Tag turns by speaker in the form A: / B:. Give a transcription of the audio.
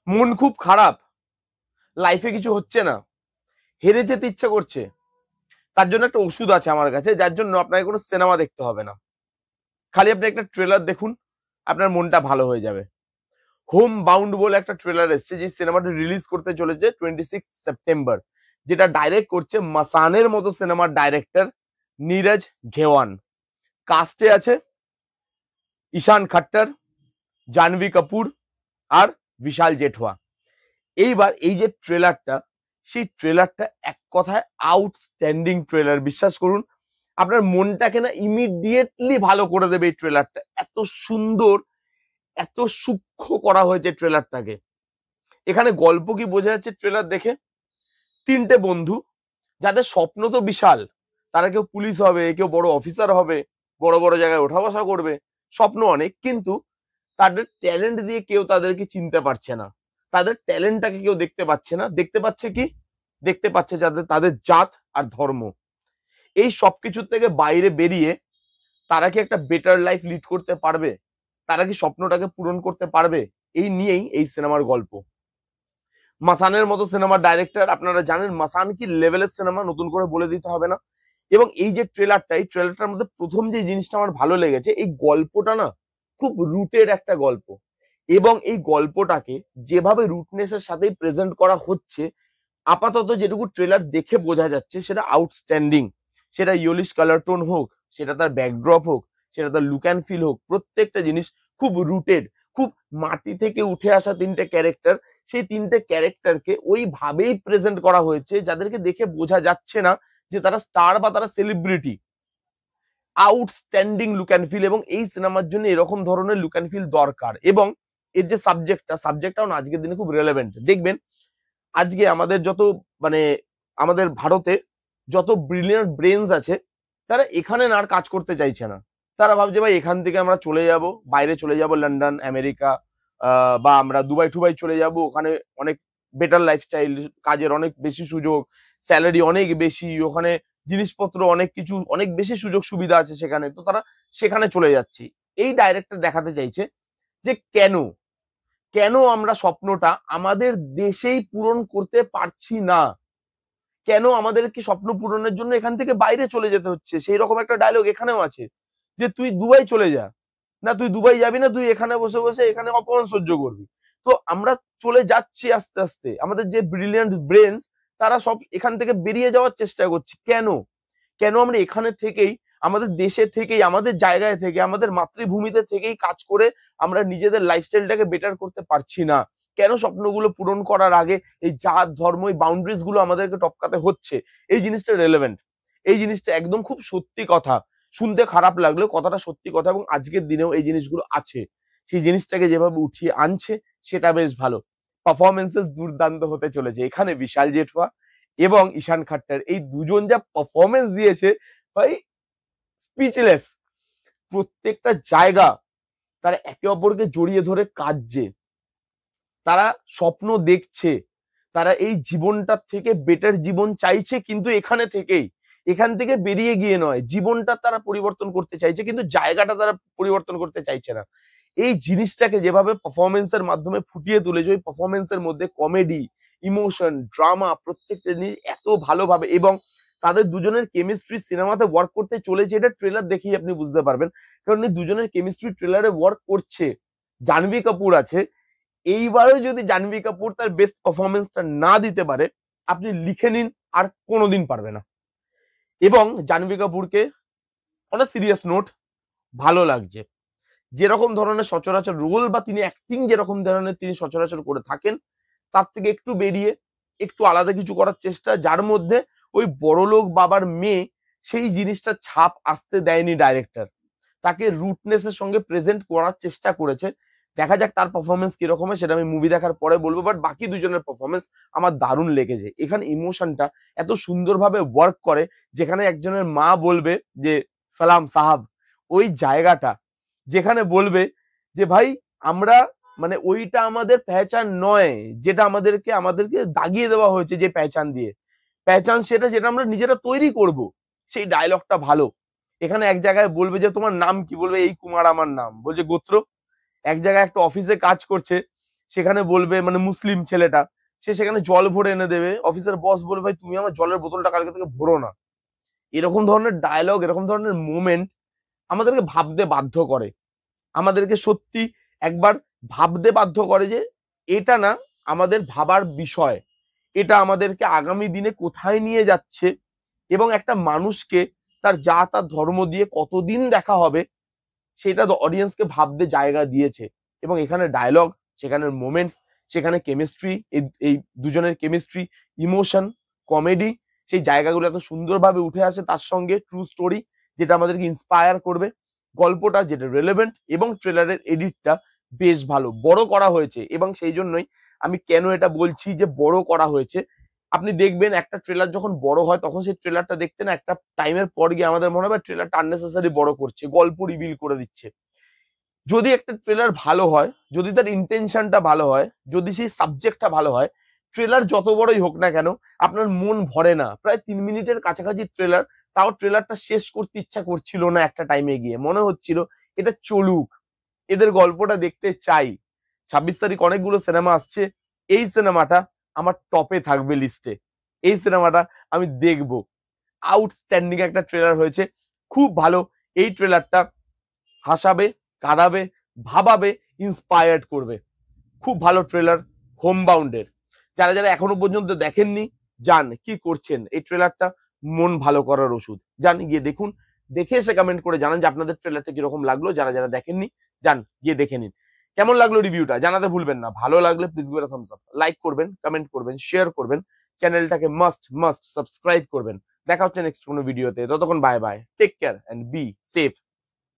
A: মন খুব খারাপ, লাইফে কিছু হচ্ছে না, হেরে যেতে ইচ্ছে করছে, তার জন্য একটা ওষুধ আছে আমার কাছে, যার জন্য আপনাকে কোনো সিনেমা দেখতে হবে না, খালি আপনি একটা ট্রেলার দেখুন, আপনার মনটা ভালো হয়ে যাবে। হোম বাউন্ড বলে একটা ট্রেলার এসছে, যে সিনেমাটা রিলিজ করতে চলেছে 26 সেপ্টেম্বর, যেটা ডাইরেক্ট করছে মাসানের মতো সিনেমার ডাইরেক্টর নীরজ ঘেওয়ান। কাস্টে আছে ঈশান খট্টর, জাহ্নবী কাপুর আর বিশাল জেঠওয়া। এইবার এই যে ট্রেলারটা, সেই ট্রেলারটা এক কথায় আউটস্ট্যান্ডিং ট্রেলার। বিশ্বাস করুন, আপনার মনটাকে না ইমিডিয়েটলি ভালো করে দেবে এই ট্রেলারটা। এত সুন্দর, এত সূক্ষ্ম করা হয়েছে ট্রেলারটাকে। এখানে গল্প কি বোঝা যাচ্ছে ট্রেলার দেখে? তিনটে বন্ধু, যাদের স্বপ্ন তো বিশাল, তারা কেউ পুলিশ হবে, কেউ বড় অফিসার হবে, বড় বড় জায়গায় ওঠা বসা করবে, স্বপ্ন অনেক, কিন্তু তাদের ট্যালেন্ট দিয়ে কেউ তাদেরকে চিনতে পারছে না, তাদের ট্যালেন্টটাকে কেউ দেখতে পাচ্ছে না। দেখতে পাচ্ছে কি? দেখতে পাচ্ছে যাদের তাদের জাত আর ধর্ম। এই সবকিছুর থেকে বাইরে বেরিয়ে তারা কি একটা বেটার লাইফ লিড করতে পারবে? তারা কি স্বপ্নটাকে পূরণ করতে পারবে? এই নিয়েই এই সিনেমার গল্প। মাসানের মতো সিনেমার ডাইরেক্টর, আপনারা জানেন মাসান কি লেভেলের সিনেমা, নতুন করে বলে দিতে হবে না। এবং এই যে ট্রেলারটা, এই ট্রেলারটার মধ্যে প্রথম যে জিনিসটা আমার ভালো লেগেছে, এই গল্পটা না খুব রুটেড একটা গল্প, এবং এই গল্পটাকে যেভাবে রুটনেসের সাথেই প্রেজেন্ট করা হচ্ছে, আপাতত যেটুকু ট্রেলার দেখে বোঝা যাচ্ছে সেটা আউটস্ট্যান্ডিং। সেটা ইয়োলিশ কালার টোন হোক, সেটা তার ব্যাকড্রপ হোক, সেটা তার লুক অ্যান্ড ফিল হোক, প্রত্যেকটা জিনিস খুব রুটেড, খুব মাটি থেকে উঠে আসা তিনটে ক্যারেক্টার। সেই তিনটে ক্যারেক্টারকে ওইভাবেই প্রেজেন্ট করা হয়েছে যাদেরকে দেখে বোঝা যাচ্ছে না যে তারা স্টার বা তারা celebrity. Outstanding look and feel, এবং এই সিনেমার জন্য এরকম ধরনের লুক অ্যান্ড ফিল দরকার। এবং এর যে সাবজেক্টটাও না আজকের দিনে খুব রেলেভেন্ট। দেখবেন আজকে আমাদের যত মানে আমাদের ভারতে যত ব্রিলিয়ান্ট ব্রেনস আছে, তারা এখানে না আর কাজ করতে চাইছে না। তারা ভাবছে ভাই এখান থেকে আমরা চলে যাব, বাইরে চলে যাব, লন্ডন, আমেরিকা, বা আমরা দুবাই টুবাই চলে যাব, ওখানে অনেক বেটার লাইফস্টাইল, কাজের অনেক বেশি সুযোগ, স্যালারি অনেক বেশি, ওখানে জিনিসপত্র অনেক কিছু, অনেক বেশি সুযোগ সুবিধা আছে সেখানে, তো তারা সেখানে চলে যাচ্ছে। এই ডাইরেক্টর দেখাতে চাইছে যে কেন কেন আমরা স্বপ্নটা আমাদের দেশেই পূরণ করতে পারছি না, কেন আমাদেরকে স্বপ্ন পূরণের জন্য এখান থেকে বাইরে চলে যেতে হচ্ছে। সেই রকম একটা ডায়লগ এখানেও আছে, যে তুই দুবাই চলে যা, না তুই দুবাই যাবি না, তুই এখানে বসে বসে এখানে অপমান সহ্য করবি। তো আমরা চলে যাচ্ছি আস্তে আস্তে, আমাদের যে ব্রিলিয়ান্ট ব্রেনস তারা সব এখান থেকে বেরিয়ে যাওয়ার চেষ্টা করছে। কেন কেন আমরা এখানে থেকেই, আমাদের দেশে থেকেই, আমাদের জায়গায় থেকে, আমাদের মাতৃভূমিতে থেকেই কাজ করে আমরা নিজেদের লাইফস্টাইলটাকে বেটার করতে পারছি না? কেন স্বপ্নগুলো পূরণ করার আগে এই জাত ধর্ম, এই বাউন্ডারিজ গুলো আমাদেরকে টপকাতে হচ্ছে? এই জিনিসটা রেলেভেন্ট, এই জিনিসটা একদম খুব সত্যি কথা। শুনতে খারাপ লাগলেও কথাটা সত্যি কথা, এবং আজকের দিনেও এই জিনিসগুলো আছে। সেই জিনিসটাকে যেভাবে উঠিয়ে আনছে সেটা বেশ ভালো। পারফরমেন্সেস দুর্দান্ত হতে চলেছে এখানে। বিশাল জেঠওয়া এবং ঈশান খাট্টার এই দুজন যা পারফরমেন্স দিয়েছে, ভাই স্পিচলেস। প্রত্যেকটা জায়গা তারা একে অপরকে জড়িয়ে ধরে কাঁদছে, তারা স্বপ্ন দেখছে, তারা এই জীবনটার থেকে বেটার জীবন চাইছে, কিন্তু এখান থেকে বেরিয়ে গিয়ে নয়, জীবনটা তারা পরিবর্তন করতে চাইছে, কিন্তু জায়গাটা তারা পরিবর্তন করতে চাইছে না। এই জিনিসটাকে যেভাবে পারফরমেন্সের মাধ্যমে ফুটিয়ে তুলেছে, ওই পারফরমেন্সের মধ্যে কমেডি, ইমোশন, ড্রামা, প্রত্যেকটা জিনিস এত ভালোভাবে, এবং তাদের দুজনের কেমিস্ট্রি সিনেমাতে ওয়ার্ক করতে চলেছে, এটা ট্রেলার দেখেই আপনি বুঝতে পারবেন। কারণ এই দুজনের কেমিস্ট্রি ট্রেলারে ওয়ার্ক করছে। জাহ্নবী কাপুর আছে, এইবারও যদি জাহ্নবী কাপুর তার বেস্ট পারফরমেন্সটা না দিতে পারে, আপনি লিখে নিন আর কোনোদিন পারবে না। এবং জাহ্নবী কাপুরকে অন সিরিয়াস নোট ভালো লাগছে, যেরকম ধরনের সচরাচর রোল বা তিনি অ্যাক্টিং যেরকম ধরনের তিনি সচরাচর করে থাকেন, তার থেকে একটু বেরিয়ে একটু আলাদা কিছু করার চেষ্টা, যার মধ্যে ওই বড়লোক বাবার মেয়ে সেই জিনিসটা ছাপ আসতে দেয়নি ডাইরেক্টর, তাকে রুটনেসের সঙ্গে প্রেজেন্ট করার চেষ্টা করেছে। দেখা যাক তার পারফরমেন্স কিরকম হয়, সেটা আমি মুভি দেখার পরে বলবো। বাট বাকি দুজনের পারফরমেন্স আমার দারুণ লেগেছে। এখানে ইমোশনটা এত সুন্দরভাবে ওয়ার্ক করে, যেখানে একজনের মা বলবে যে সালাম সাহাব, ওই জায়গাটা যেখানে বলবে যে ভাই আমরা মানে ওইটা আমাদের পেহচান নয়, যেটা আমাদেরকে দাগিয়ে দেওয়া হয়েছে যে পেহচান দিয়ে, পেহচান সেটা যেটা আমরা নিজেরা তৈরি করব। সেই ডায়লগটা ভালো। এখানে এক জায়গায় বলবে যে তোমার নাম কি, বলবে এই কুমার আমার নাম, বলছে গোত্র। এক জায়গায় একটা অফিসে কাজ করছে, সেখানে বলবে মানে মুসলিম ছেলেটা, সে সেখানে জল ভরে এনে দেবে, অফিসের বস বলবে ভাই তুমি আমার জলের বোতলটা কালকে থেকে ভরো না। এরকম ধরনের ডায়লগ, এরকম ধরনের মোমেন্ট আমাদেরকে ভাবতে বাধ্য করে, আমাদেরকে সত্যি একবার ভাবতে বাধ্য করে যে এটা না আমাদের ভাবার বিষয়, এটা আমাদেরকে আগামী দিনে কোথায় নিয়ে যাচ্ছে, এবং একটা মানুষকে তার তার ধর্ম দিয়ে কতদিন দেখা হবে সেটা অডিয়েন্সকে ভাবতে জায়গা দিয়েছে। এবং এখানে ডায়লগ, সেখানে মোমেন্টস, সেখানে কেমিস্ট্রি, এই দুজনের কেমিস্ট্রি, ইমোশন, কমেডি, সেই জায়গাগুলো এত সুন্দরভাবে উঠে আসে। তার সঙ্গে ট্রু স্টোরি যেটা আমাদেরকে ইন্সপায়ার করবে, গল্পটা যেটা রেলেভেন্ট, এবং ট্রেলারের এডিটটা বেশ ভালো, বড় করা হয়েছে। এবং সেই জন্যই আমি কেন এটা বলছি যে বড় করা হয়েছে, আপনি দেখবেন একটা ট্রেলার যখন বড় হয় তখন সেই ট্রেলারটা দেখতে না একটা টাইমের পর গিয়ে আমাদের মনে হবে ট্রেলারটা আননেসেসারি বড় করছে, গল্প রিভিল করে দিচ্ছে। যদি একটা ট্রেলার ভালো হয়, যদি তার ইন্টেনশনটা ভালো হয়, যদি সেই সাবজেক্টটা ভালো হয়, ট্রেলার যত বড়ই হোক না কেন আপনার মন ভরে না। প্রায় 3 মিনিটের কাছাকাছি ট্রেলার, তাও ট্রেলারটা শেষ করতে ইচ্ছা করছিল না। একটা টাইমে গিয়ে মনে হচ্ছিল এটা চলুক, এদের গল্পটা দেখতে চাই। 26 তারিখ অনেকগুলো সিনেমা আসছে, এই সিনেমাটা আমার টপে থাকবে লিস্টে, এই সিনেমাটা আমি দেখবো। আউটস্ট্যান্ডিং একটা ট্রেলার হয়েছে, খুব ভালো। এই ট্রেলারটা হাসাবে, কাঁদাবে, ভাবাবে, ইন্সপায়ার্ড করবে। খুব ভালো ট্রেলার হোমবাউন্ডের। যারা যারা এখনো পর্যন্ত দেখেননি, যান, কি করছেন, এই ট্রেলারটা মন ভালো করার ওষুধ। যান গিয়ে দেখুন, দেখে এসে কমেন্ট করে জানান যে আপনাদের ট্রেলারটা কিরকম লাগলো। যারা যারা দেখেননি যান গিয়ে দেখে নিন। কেমন লাগলো রিভিউটা জানাতে ভুলবেন না। ভালো লাগলে please give a Thums up, like করবেন, কমেন্ট করবেন, শেয়ার করবেন, চ্যানেলটাকে মাস্ট মাস্ট সাবস্ক্রাইব করবেন। দেখা হচ্ছে নেক্সট কোনো ভিডিওতে, ততক্ষণ bye bye, take care and be safe.